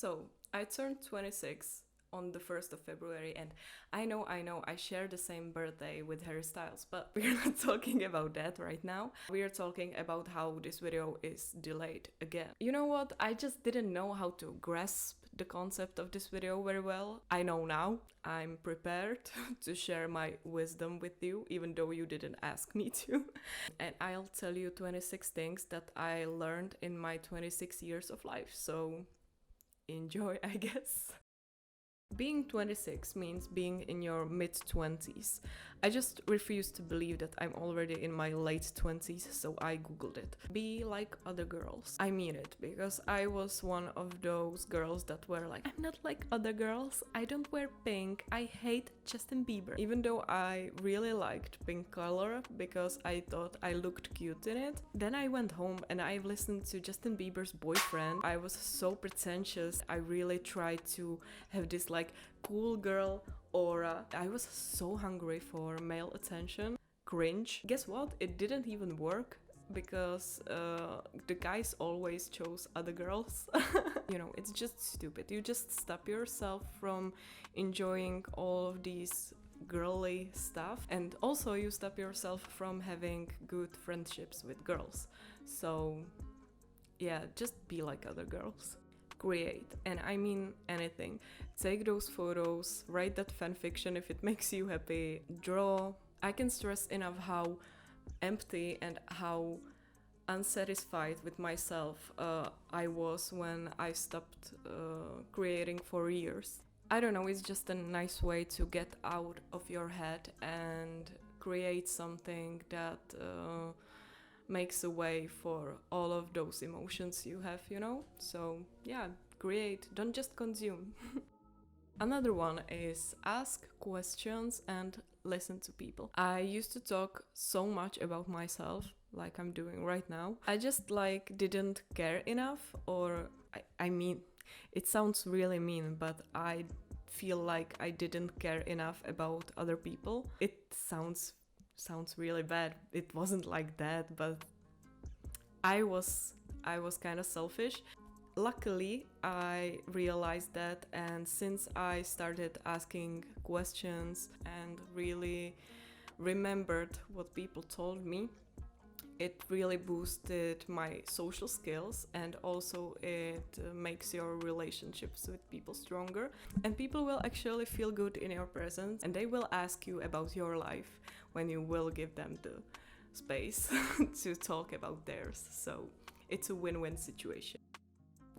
So, I turned 26 on the 1st of February, and I know, I share the same birthday with Harry Styles, but we're not talking about that right now. We are talking about how this video is delayed again. You know what? I just didn't know how to grasp the concept of this video very well. I know now. I'm prepared to share my wisdom with you, even though you didn't ask me to. And I'll tell you 26 things that I learned in my 26 years of life. So enjoy, I guess. Being 26 means being in your mid-20s. I just refuse to believe that I'm already in my late 20s, so I googled it. Be like other girls. I mean it, because I was one of those girls that were like, I'm not like other girls, I don't wear pink, I hate Justin Bieber. Even though I really liked pink color because I thought I looked cute in it. Then I went home and I listened to Justin Bieber's Boyfriend. I was so pretentious. I really tried to have this like cool girl aura. I was so hungry for male attention. Cringe. Guess what? It didn't even work because the guys always chose other girls. You know, it's just stupid. You just stop yourself from enjoying all of these girly stuff, and also you stop yourself from having good friendships with girls. So yeah, just be like other girls. Create, and I mean anything. Take those photos, write that fanfiction if it makes you happy, draw. I can stress enough how empty and how unsatisfied with myself I was when I stopped creating for years. I don't know, it's just a nice way to get out of your head and create something that makes a way for all of those emotions you have, you know? So yeah, create, don't just consume. Another one is ask questions and listen to people. I used to talk so much about myself, like I'm doing right now. I just like didn't care enough, or I mean, it sounds really mean, but I feel like I didn't care enough about other people. It sounds really bad. It wasn't like that, but I was kind of selfish. Luckily, I realized that, and since I started asking questions and really remembered what people told me, it really boosted my social skills, and also it makes your relationships with people stronger, and people will actually feel good in your presence, and they will ask you about your life when you will give them the space to talk about theirs. So it's a win-win situation.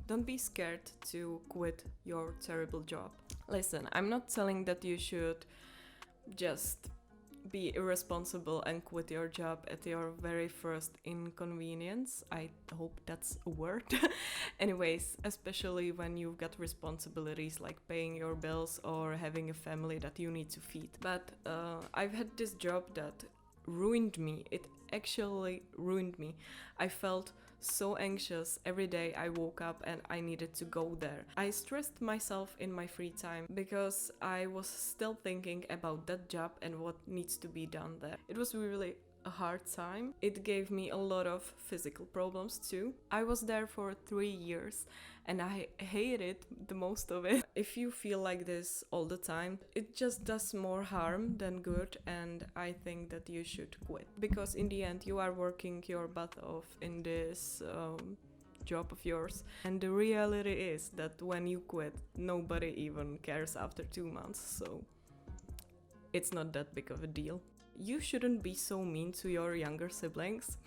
Don't be scared to quit your terrible job. Listen, I'm not telling that you should just be irresponsible and quit your job at your very first inconvenience. I hope that's a word. Anyways, especially when you've got responsibilities like paying your bills or having a family that you need to feed. But I've had this job that ruined me. It actually ruined me. I felt so anxious every day I woke up and I needed to go there. I stressed myself in my free time because I was still thinking about that job and what needs to be done there. It was really a hard time. It gave me a lot of physical problems too. I was there for 3 years and I hated the most of it. If you feel like this all the time, it just does more harm than good, and I think that you should quit. Because in the end you are working your butt off in this job of yours, and the reality is that when you quit, nobody even cares after 2 months, so it's not that big of a deal. You shouldn't be so mean to your younger siblings.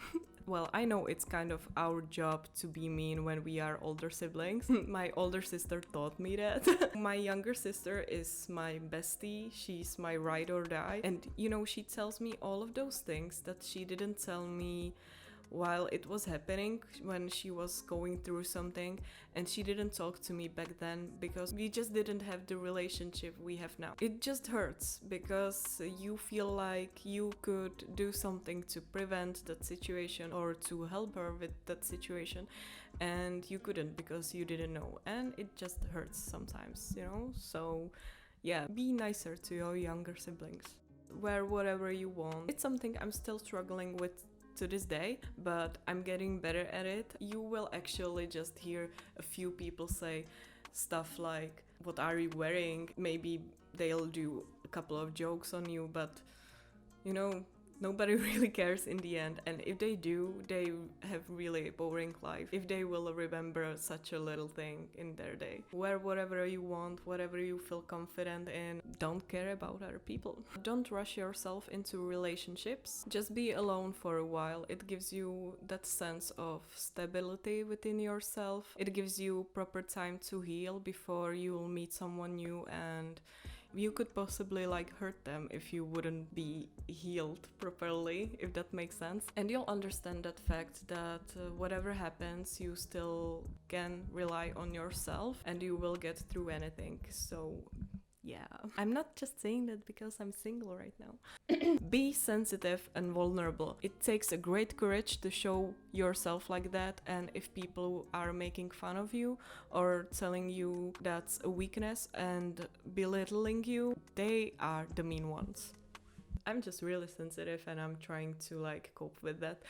Well, I know it's kind of our job to be mean when we are older siblings. My older sister taught me that. My younger sister is my bestie, she's my ride or die, and you know, she tells me all of those things that she didn't tell me while it was happening, when she was going through something, and she didn't talk to me back then because we just didn't have the relationship we have now. It just hurts because you feel like you could do something to prevent that situation or to help her with that situation, and you couldn't because you didn't know, and it just hurts sometimes, you know? So yeah, be nicer to your younger siblings. Wear whatever you want. It's something I'm still struggling with to this day, but I'm getting better at it. You will actually just hear a few people say, stuff like, what are you wearing? Maybe they'll do a couple of jokes on you, but you know, nobody really cares in the end. And if they do, they have really boring life if they will remember such a little thing in their day. Wear whatever you want, whatever you feel confident in. Don't care about other people. Don't rush yourself into relationships. Just be alone for a while. It gives you that sense of stability within yourself. It gives you proper time to heal before you will meet someone new, and you could possibly like hurt them if you wouldn't be healed properly, if that makes sense. And you'll understand that fact that whatever happens, you still can rely on yourself and you will get through anything. So yeah, I'm not just saying that because I'm single right now. Be sensitive and vulnerable. It takes a great courage to show yourself like that, and if people are making fun of you or telling you that's a weakness and belittling you, they are the mean ones. I'm just really sensitive and I'm trying to like cope with that.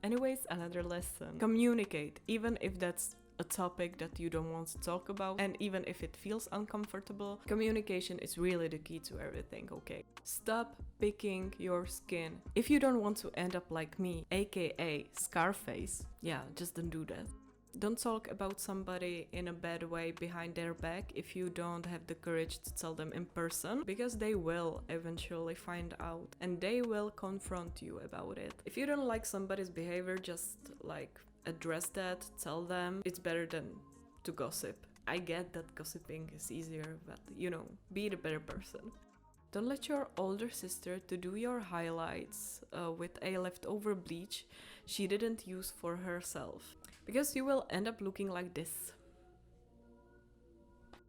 Anyways, another lesson. Communicate, even if that's a topic that you don't want to talk about, and even if it feels uncomfortable. Communication is really the key to everything, okay? Stop picking your skin. If you don't want to end up like me, aka Scarface, yeah, just don't do that. Don't talk about somebody in a bad way behind their back if you don't have the courage to tell them in person, because they will eventually find out and they will confront you about it. If you don't like somebody's behavior, just like address that, tell them. It's better than to gossip. I get that gossiping is easier, but you know, be the better person. Don't let your older sister to do your highlights with a leftover bleach she didn't use for herself, because you will end up looking like this.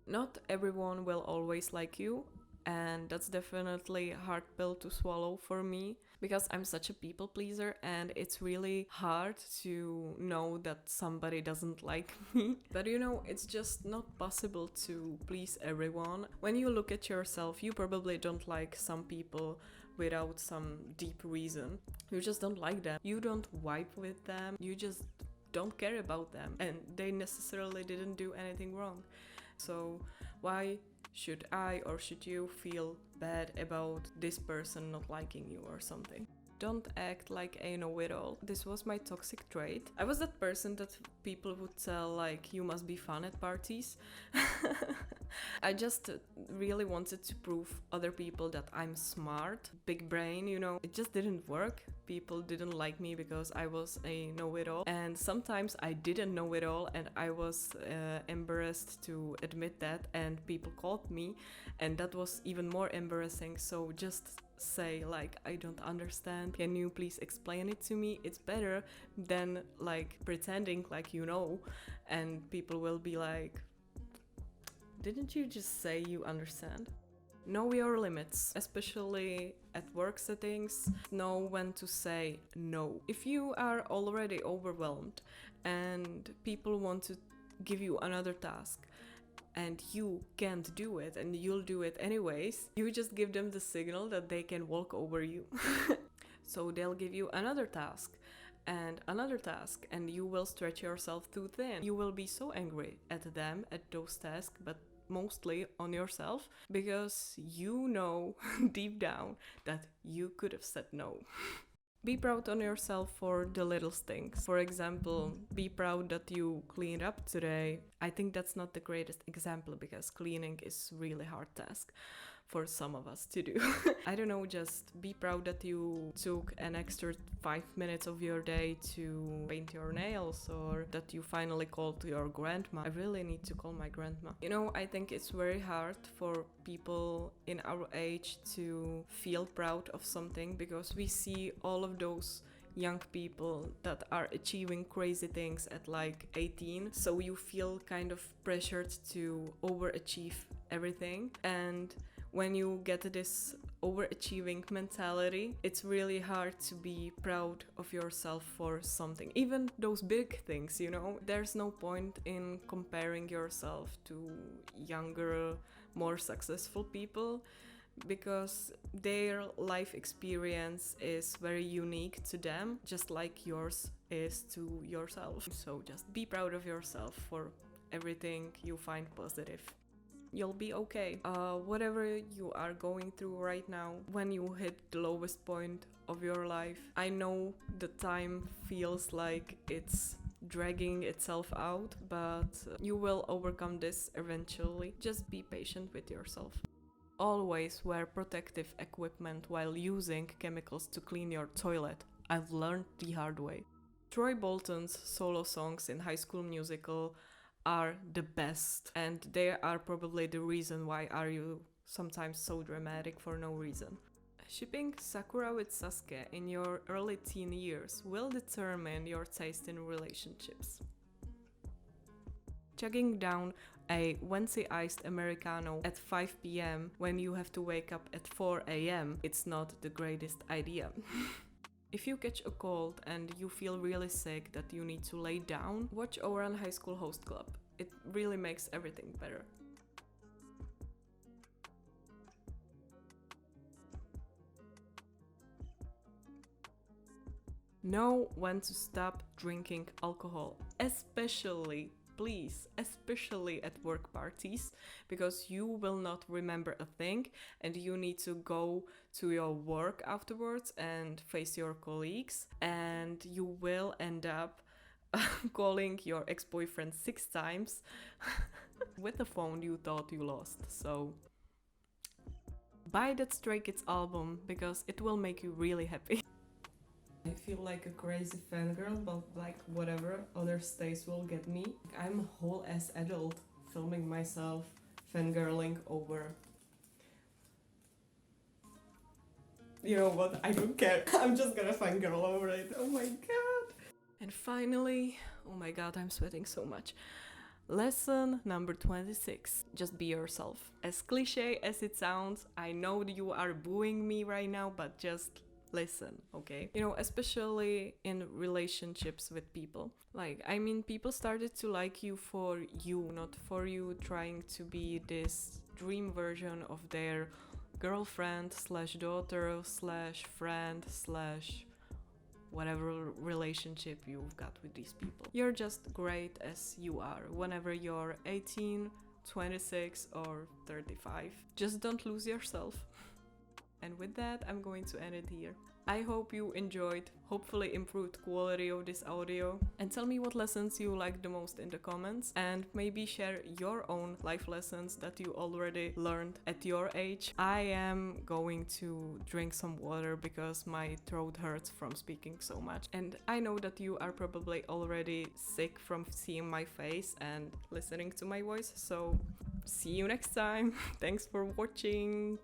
Not everyone will always like you, and that's definitely a hard pill to swallow for me, because I'm such a people pleaser and it's really hard to know that somebody doesn't like me. But you know, it's just not possible to please everyone. When you look at yourself, you probably don't like some people without some deep reason. You just don't like them. You don't vibe with them. You just don't care about them, and they necessarily didn't do anything wrong. So why should I or should you feel bad about this person not liking you or something? Don't act like a know-it-all. This was my toxic trait. I was that person that people would tell like, you must be fun at parties. I just really wanted to prove other people that I'm smart, big brain, you know. It just didn't work. People didn't like me because I was a know-it-all, and sometimes I didn't know it all and I was embarrassed to admit that, and people called me, and that was even more embarrassing. So just say like, I don't understand, can you please explain it to me? It's better than like pretending like you know, and people will be like, didn't you just say you understand? Know your limits, especially at work settings. Know when to say no. If you are already overwhelmed and people want to give you another task and you can't do it and you'll do it anyways, you just give them the signal that they can walk over you. So they'll give you another task and another task, and you will stretch yourself too thin. You will be so angry at them, at those tasks, but mostly on yourself, because you know deep down that you could have said no. Be proud on yourself for the little things. For example, be proud that you cleaned up today. I think that's not the greatest example because cleaning is really hard task for some of us to do. I don't know, just be proud that you took an extra 5 minutes of your day to paint your nails, or that you finally called your grandma. I really need to call my grandma. You know, I think it's very hard for people in our age to feel proud of something, because we see all of those young people that are achieving crazy things at like 18, so you feel kind of pressured to overachieve everything. And when you get this overachieving mentality, it's really hard to be proud of yourself for something, even those big things, you know. There's no point in comparing yourself to younger, more successful people, because their life experience is very unique to them, just like yours is to yourself. So just be proud of yourself for everything you find positive. You'll be okay. Whatever you are going through right now, when you hit the lowest point of your life, I know the time feels like it's dragging itself out, but you will overcome this eventually. Just be patient with yourself. Always wear protective equipment while using chemicals to clean your toilet. I've learned the hard way. Troy Bolton's solo songs in High School Musical are the best, and they are probably the reason why are you sometimes so dramatic for no reason. Shipping Sakura with Sasuke in your early teen years will determine your taste in relationships. Chugging down a Wednesday iced Americano at 5 p.m. when you have to wake up at 4 a.m. it's not the greatest idea. If you catch a cold and you feel really sick that you need to lay down, watch Ouran High School Host Club. It really makes everything better. Know when to stop drinking alcohol, especially at work parties, because you will not remember a thing and you need to go to your work afterwards and face your colleagues, and you will end up calling your ex-boyfriend 6 times with a phone you thought you lost. So buy that Stray Kids album because it will make you really happy. I feel like a crazy fangirl, but like whatever, other stays will get me. I'm a whole ass adult filming myself fangirling over. You know what? I don't care. I'm just gonna fangirl over it. Oh my god. And finally, oh my god, I'm sweating so much. Lesson number 26. Just be yourself. As cliche as it sounds, I know you are booing me right now, but just listen, okay? You know, especially in relationships with people. Like, I mean, people started to like you for you, not for you trying to be this dream version of their girlfriend slash daughter slash friend slash whatever relationship you've got with these people. You're just great as you are, whenever you're 18, 26 or 35. Just don't lose yourself. And with that, I'm going to end it here. I hope you enjoyed, hopefully improved quality of this audio, and tell me what lessons you liked the most in the comments, and maybe share your own life lessons that you already learned at your age. I am going to drink some water because my throat hurts from speaking so much, and I know that you are probably already sick from seeing my face and listening to my voice, so see you next time. Thanks for watching.